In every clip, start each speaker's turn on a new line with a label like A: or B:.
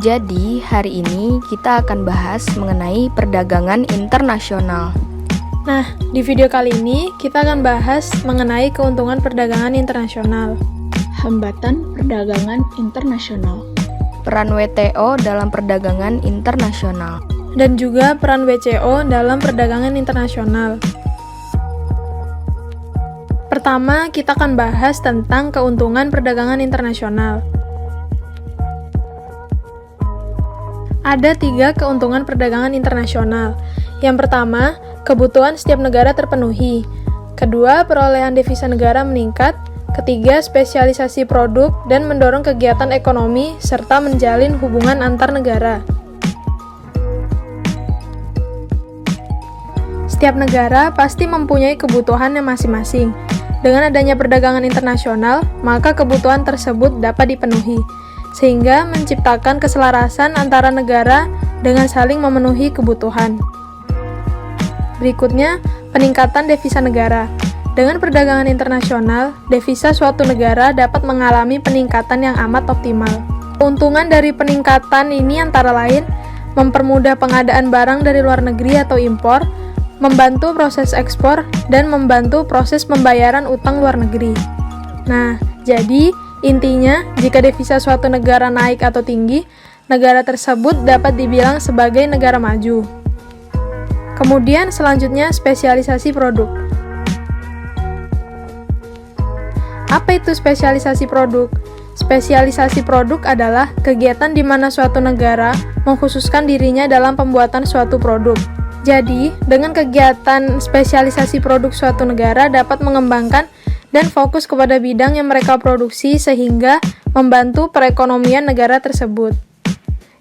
A: Jadi, hari ini kita akan bahas mengenai perdagangan internasional.
B: Nah, di video kali ini kita akan bahas mengenai keuntungan perdagangan internasional.
C: Hambatan perdagangan internasional.
A: Peran WTO dalam perdagangan internasional.
B: Dan juga peran WCO dalam perdagangan internasional. Pertama, kita akan bahas tentang keuntungan perdagangan internasional. Ada 3 keuntungan perdagangan internasional. Yang pertama, kebutuhan setiap negara terpenuhi. Kedua, perolehan devisa negara meningkat. Ketiga, spesialisasi produk dan mendorong kegiatan ekonomi serta menjalin hubungan antar negara. Setiap negara pasti mempunyai kebutuhannya masing-masing. Dengan adanya perdagangan internasional, maka kebutuhan tersebut dapat dipenuhi, sehingga menciptakan keselarasan antara negara dengan saling memenuhi kebutuhan. Berikutnya, peningkatan devisa negara. Dengan perdagangan internasional, devisa suatu negara dapat mengalami peningkatan yang amat optimal. Keuntungan dari peningkatan ini antara lain, mempermudah pengadaan barang dari luar negeri atau impor, membantu proses ekspor, dan membantu proses pembayaran utang luar negeri. Nah, jadi intinya, jika devisa suatu negara naik atau tinggi, negara tersebut dapat dibilang sebagai negara maju. Kemudian selanjutnya, spesialisasi produk. Apa itu spesialisasi produk? Spesialisasi produk adalah kegiatan di mana suatu negara mengkhususkan dirinya dalam pembuatan suatu produk. Jadi, dengan kegiatan spesialisasi produk suatu negara dapat mengembangkan dan fokus kepada bidang yang mereka produksi sehingga membantu perekonomian negara tersebut.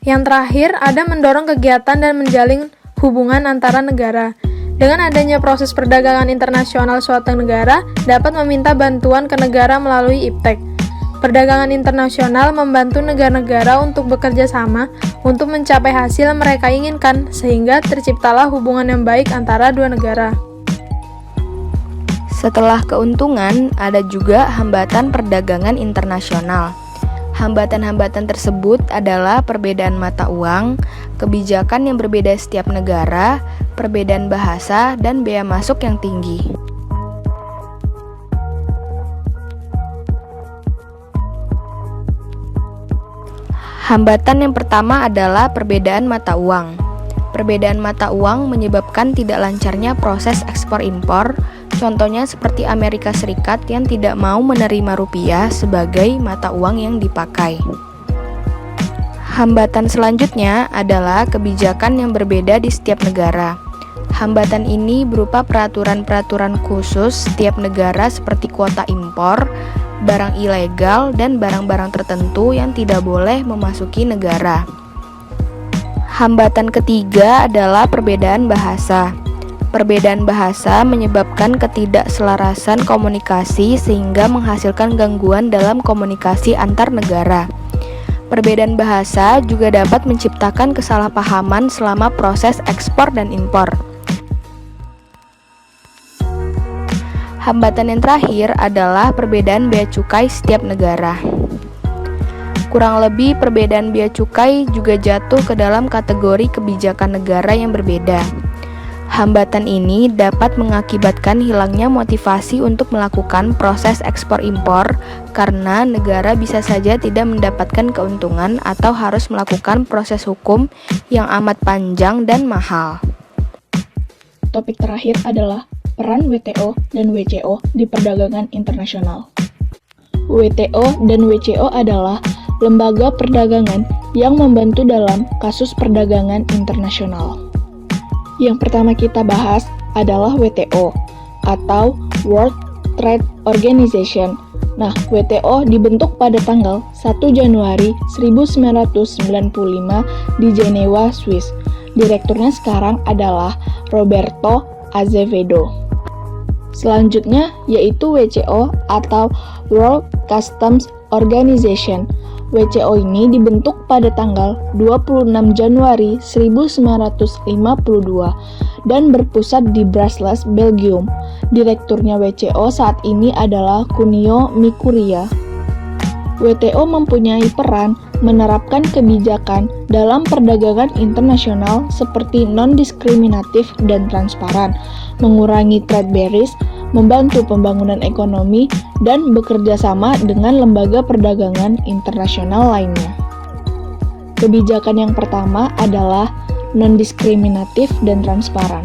B: Yang terakhir, ada mendorong kegiatan dan menjalin hubungan antara negara. Dengan adanya proses perdagangan internasional suatu negara dapat meminta bantuan ke negara melalui IPTEK. Perdagangan internasional membantu negara-negara untuk bekerja sama untuk mencapai hasil yang mereka inginkan, sehingga terciptalah hubungan yang baik antara dua negara.
A: Setelah keuntungan, ada juga hambatan perdagangan internasional. Hambatan-hambatan tersebut adalah perbedaan mata uang, kebijakan yang berbeda setiap negara, perbedaan bahasa, dan biaya masuk yang tinggi. Hambatan yang pertama adalah perbedaan mata uang. Perbedaan mata uang menyebabkan tidak lancarnya proses ekspor-impor. Contohnya seperti Amerika Serikat yang tidak mau menerima rupiah sebagai mata uang yang dipakai. Hambatan selanjutnya adalah kebijakan yang berbeda di setiap negara. Hambatan ini berupa peraturan-peraturan khusus setiap negara seperti kuota impor, barang ilegal, dan barang-barang tertentu yang tidak boleh memasuki negara. Hambatan ketiga adalah perbedaan bahasa. Perbedaan bahasa menyebabkan ketidakselarasan komunikasi sehingga menghasilkan gangguan dalam komunikasi antar negara. Perbedaan bahasa juga dapat menciptakan kesalahpahaman selama proses ekspor dan impor. Hambatan yang terakhir adalah perbedaan bea cukai setiap negara. Kurang lebih perbedaan bea cukai juga jatuh ke dalam kategori kebijakan negara yang berbeda. Hambatan ini dapat mengakibatkan hilangnya motivasi untuk melakukan proses ekspor-impor karena negara bisa saja tidak mendapatkan keuntungan atau harus melakukan proses hukum yang amat panjang dan mahal.
C: Topik terakhir adalah peran WTO dan WCO di perdagangan internasional. WTO dan WCO adalah lembaga perdagangan yang membantu dalam kasus perdagangan internasional. Yang pertama kita bahas adalah WTO atau World Trade Organization. Nah, WTO dibentuk pada tanggal 1 Januari 1995 di Jenewa, Swiss. Direkturnya sekarang adalah Roberto Azevedo. Selanjutnya yaitu WCO atau World Customs Organization. WCO ini dibentuk pada tanggal 26 Januari 1952 dan berpusat di Brussels, Belgium. Direkturnya WCO saat ini adalah Kunio Mikuria. WTO mempunyai peran menerapkan kebijakan dalam perdagangan internasional seperti non-diskriminatif dan transparan, mengurangi trade barriers, membantu pembangunan ekonomi, dan bekerja sama dengan lembaga perdagangan internasional lainnya. Kebijakan yang pertama adalah non-diskriminatif dan transparan.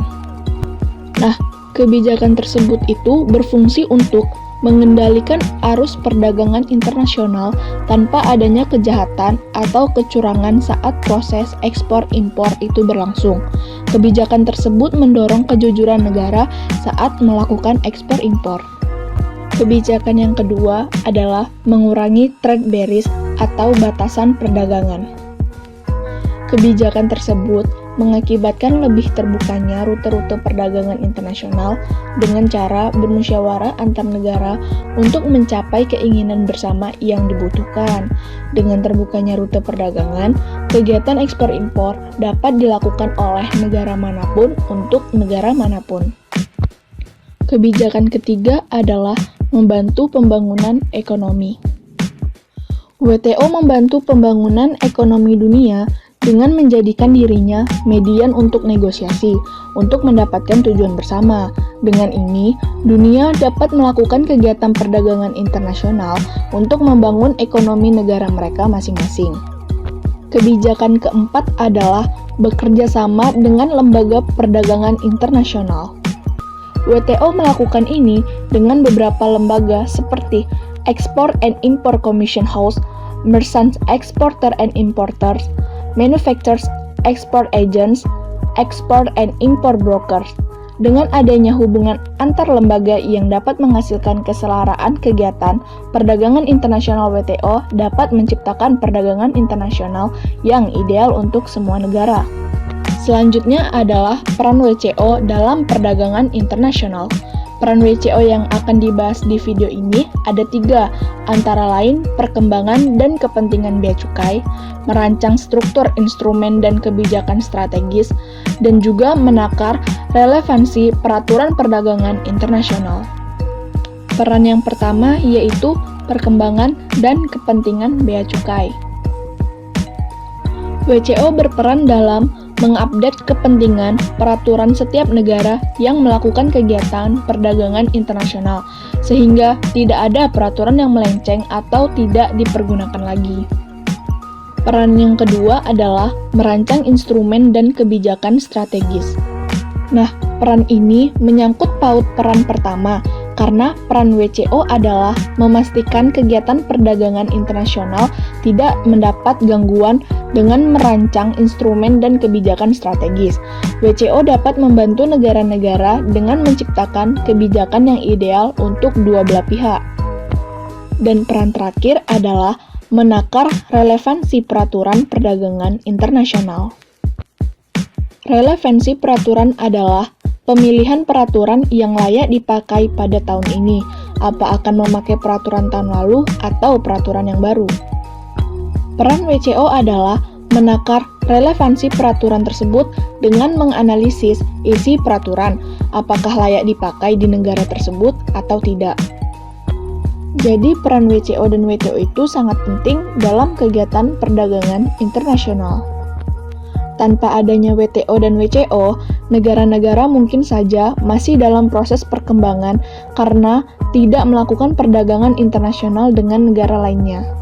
C: Nah, kebijakan tersebut itu berfungsi untuk mengendalikan arus perdagangan internasional tanpa adanya kejahatan atau kecurangan saat proses ekspor-impor itu berlangsung. Kebijakan tersebut mendorong kejujuran negara saat melakukan ekspor-impor. Kebijakan yang kedua adalah mengurangi trade barriers atau batasan perdagangan. Kebijakan tersebut mengakibatkan lebih terbukanya rute-rute perdagangan internasional dengan cara bermusyawarah antar negara untuk mencapai keinginan bersama yang dibutuhkan. Dengan terbukanya rute perdagangan, kegiatan ekspor-impor dapat dilakukan oleh negara manapun untuk negara manapun. Kebijakan ketiga adalah membantu pembangunan ekonomi. WTO membantu pembangunan ekonomi dunia dengan menjadikan dirinya median untuk negosiasi, untuk mendapatkan tujuan bersama. Dengan ini, dunia dapat melakukan kegiatan perdagangan internasional untuk membangun ekonomi negara mereka masing-masing. Kebijakan keempat adalah bekerja sama dengan lembaga perdagangan internasional. WTO melakukan ini dengan beberapa lembaga seperti Export and Import Commission House, Merchants Exporter and Importers, Manufacturers Export Agents, Export and Import Brokers. Dengan adanya hubungan antar lembaga yang dapat menghasilkan keselaraan kegiatan, perdagangan internasional WTO dapat menciptakan perdagangan internasional yang ideal untuk semua negara. Selanjutnya adalah peran WTO dalam perdagangan internasional. Peran WTO yang akan dibahas di video ini ada 3, antara lain perkembangan dan kepentingan bea cukai, merancang struktur instrumen dan kebijakan strategis, dan juga menakar relevansi peraturan perdagangan internasional. Peran yang pertama yaitu perkembangan dan kepentingan bea cukai. WTO berperan dalam mengupdate kepentingan peraturan setiap negara yang melakukan kegiatan perdagangan internasional, sehingga tidak ada peraturan yang melenceng atau tidak dipergunakan lagi. Peran yang kedua adalah merancang instrumen dan kebijakan strategis. Nah, peran ini menyangkut paut peran pertama, karena peran WTO adalah memastikan kegiatan perdagangan internasional tidak mendapat gangguan dengan merancang instrumen dan kebijakan strategis. WTO dapat membantu negara-negara dengan menciptakan kebijakan yang ideal untuk dua belah pihak. Dan peran terakhir adalah menakar relevansi peraturan perdagangan internasional. Relevansi peraturan adalah pemilihan peraturan yang layak dipakai pada tahun ini, apa akan memakai peraturan tahun lalu atau peraturan yang baru. Peran WTO adalah menakar relevansi peraturan tersebut dengan menganalisis isi peraturan, apakah layak dipakai di negara tersebut atau tidak. Jadi peran WTO dan WTO itu sangat penting dalam kegiatan perdagangan internasional. Tanpa adanya WTO dan WCO, negara-negara mungkin saja masih dalam proses perkembangan karena tidak melakukan perdagangan internasional dengan negara lainnya.